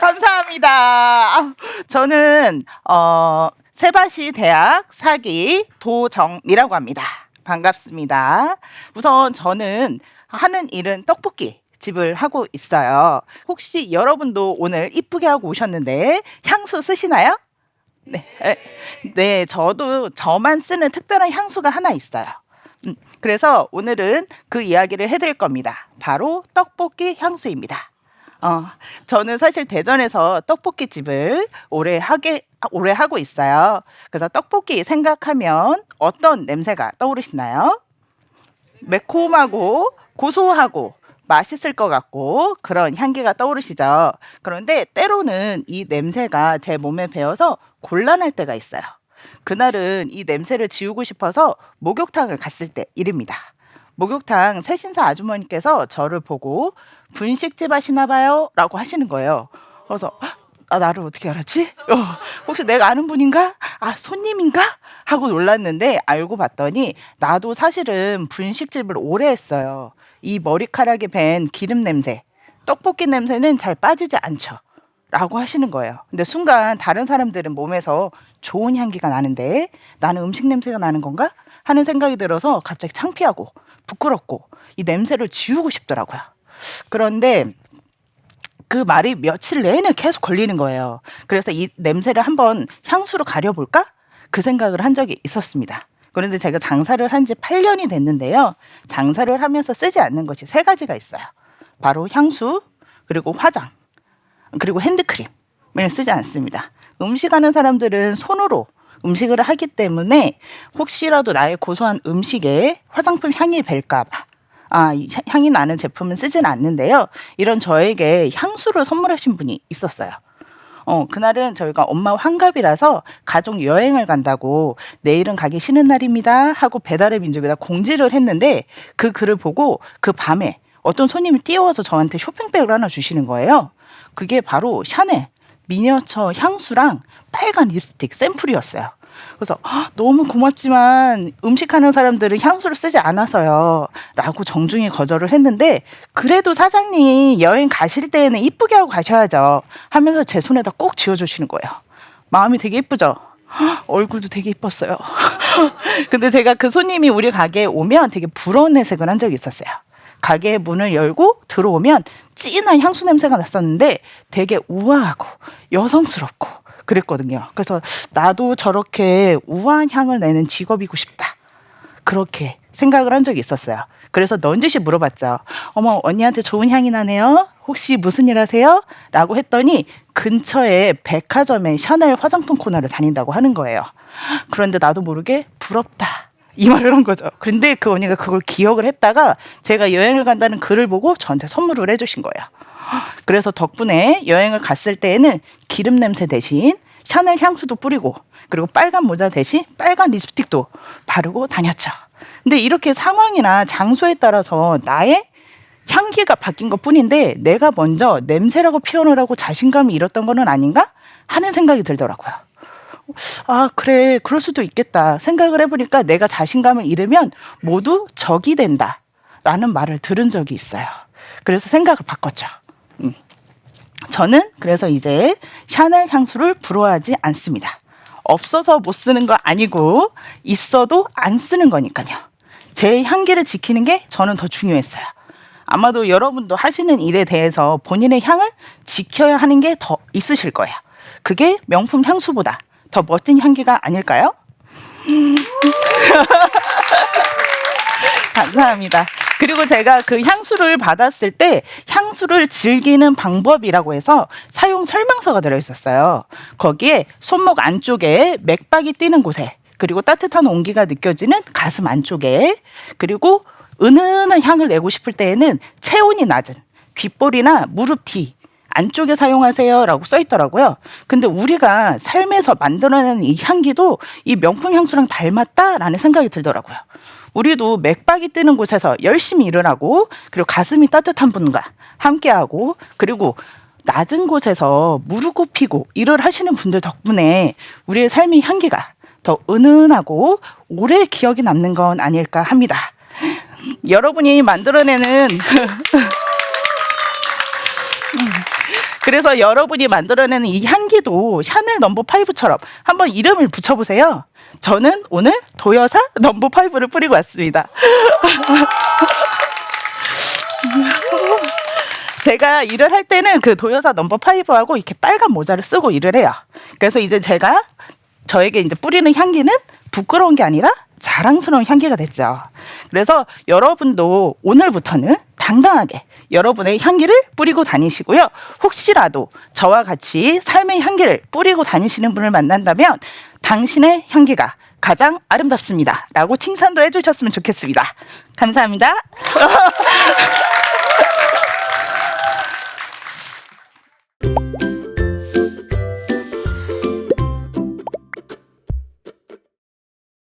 감사합니다. 저는 세바시 대학 사기 도정미라고 합니다. 반갑습니다. 우선 저는 하는 일은 떡볶이 집을 하고 있어요. 혹시 여러분도 오늘 이쁘게 하고 오셨는데 향수 쓰시나요? 네, 네, 저도 저만 쓰는 특별한 향수가 하나 있어요. 그래서 오늘은 그 이야기를 해드릴 겁니다. 바로 떡볶이 향수입니다. 어, 저는 사실 대전에서 떡볶이 집을 오래 하고 있어요. 그래서 떡볶이 생각하면 어떤 냄새가 떠오르시나요? 매콤하고 고소하고 맛있을 것 같고 그런 향기가 떠오르시죠. 그런데 때로는 이 냄새가 제 몸에 배어서 곤란할 때가 있어요. 그날은 이 냄새를 지우고 싶어서 목욕탕을 갔을 때 일입니다. 목욕탕 세신사 아주머니께서 저를 보고 분식집 하시나 봐요 라고 하시는 거예요. 그래서 나를 어떻게 알았지? 혹시 내가 아는 분인가? 손님인가? 하고 놀랐는데 알고 봤더니 나도 사실은 분식집을 오래 했어요. 이 머리카락에 밴 기름 냄새, 떡볶이 냄새는 잘 빠지지 않죠. 라고 하시는 거예요. 근데 순간 다른 사람들은 몸에서 좋은 향기가 나는데 나는 음식 냄새가 나는 건가? 하는 생각이 들어서 갑자기 창피하고 부끄럽고 이 냄새를 지우고 싶더라고요. 그런데 그 말이 며칠 내내 계속 걸리는 거예요. 그래서 이 냄새를 한번 향수로 가려볼까? 그 생각을 한 적이 있었습니다. 그런데 제가 장사를 한 지 8년이 됐는데요. 장사를 하면서 쓰지 않는 것이 세 가지가 있어요. 바로 향수, 그리고 화장, 그리고 핸드크림을 쓰지 않습니다. 음식하는 사람들은 손으로 음식을 하기 때문에 혹시라도 나의 고소한 음식에 화장품 향이 벨까 봐 이 향이 나는 제품은 쓰진 않는데요. 이런 저에게 향수를 선물하신 분이 있었어요. 그날은 저희가 엄마 환갑이라서 가족 여행을 간다고 내일은 가기 싫은 날입니다 하고 배달의 민족에다 공지를 했는데 그 글을 보고 그 밤에 어떤 손님이 뛰어와서 저한테 쇼핑백을 하나 주시는 거예요. 그게 바로 샤넬 미니어처 향수랑 빨간 립스틱 샘플이었어요. 그래서 너무 고맙지만 음식하는 사람들은 향수를 쓰지 않아서요 라고 정중히 거절을 했는데 그래도 사장님 여행 가실 때에는 이쁘게 하고 가셔야죠 하면서 제 손에다 꼭 쥐어주시는 거예요. 마음이 되게 이쁘죠? 얼굴도 되게 이뻤어요. 근데 제가 그 손님이 우리 가게에 오면 되게 부러운 내색을 한 적이 있었어요. 가게 문을 열고 들어오면 진한 향수 냄새가 났었는데 되게 우아하고 여성스럽고 그랬거든요. 그래서 나도 저렇게 우아한 향을 내는 직업이고 싶다. 그렇게 생각을 한 적이 있었어요. 그래서 넌지시 물어봤죠. 어머, 언니한테 좋은 향이 나네요. 혹시 무슨 일 하세요? 라고 했더니 근처에 백화점에 샤넬 화장품 코너를 다닌다고 하는 거예요. 그런데 나도 모르게 부럽다. 이 말을 한 거죠. 근데 그 언니가 그걸 기억을 했다가 제가 여행을 간다는 글을 보고 저한테 선물을 해주신 거예요. 그래서 덕분에 여행을 갔을 때에는 기름 냄새 대신 샤넬 향수도 뿌리고 그리고 빨간 모자 대신 빨간 립스틱도 바르고 다녔죠. 근데 이렇게 상황이나 장소에 따라서 나의 향기가 바뀐 것 뿐인데 내가 먼저 냄새라고 표현을 하고 자신감을 잃었던 거는 아닌가 하는 생각이 들더라고요. 그래, 그럴 수도 있겠다 생각을 해보니까 내가 자신감을 잃으면 모두 적이 된다 라는 말을 들은 적이 있어요. 그래서 생각을 바꿨죠. 저는 그래서 이제 샤넬 향수를 부러워하지 않습니다. 없어서 못 쓰는 거 아니고 있어도 안 쓰는 거니까요. 제 향기를 지키는 게 저는 더 중요했어요. 아마도 여러분도 하시는 일에 대해서 본인의 향을 지켜야 하는 게 더 있으실 거예요. 그게 명품 향수보다 더 멋진 향기가 아닐까요? 감사합니다. 그리고 제가 그 향수를 받았을 때 향수를 즐기는 방법이라고 해서 사용 설명서가 들어있었어요. 거기에 손목 안쪽에 맥박이 뛰는 곳에 그리고 따뜻한 온기가 느껴지는 가슴 안쪽에 그리고 은은한 향을 내고 싶을 때에는 체온이 낮은 귓볼이나 무릎 뒤 안쪽에 사용하세요 라고 써 있더라고요. 근데 우리가 삶에서 만들어내는 이 향기도 이 명품 향수랑 닮았다라는 생각이 들더라고요. 우리도 맥박이 뜨는 곳에서 열심히 일을 하고 그리고 가슴이 따뜻한 분과 함께하고 그리고 낮은 곳에서 무릎 굽히고 일을 하시는 분들 덕분에 우리의 삶의 향기가 더 은은하고 오래 기억이 남는 건 아닐까 합니다. 여러분이 만들어내는 그래서 여러분이 만들어내는 이 향기도 샤넬 넘버 5처럼 한번 이름을 붙여보세요. 저는 오늘 도여사 넘버 5를 뿌리고 왔습니다. 제가 일을 할 때는 그 도여사 넘버 5하고 이렇게 빨간 모자를 쓰고 일을 해요. 그래서 이제 제가 저에게 이제 뿌리는 향기는 부끄러운 게 아니라 자랑스러운 향기가 됐죠. 그래서 여러분도 오늘부터는 당당하게 여러분의 향기를 뿌리고 다니시고요. 혹시라도 저와 같이 삶의 향기를 뿌리고 다니시는 분을 만난다면 당신의 향기가 가장 아름답습니다 라고 칭찬도 해주셨으면 좋겠습니다. 감사합니다.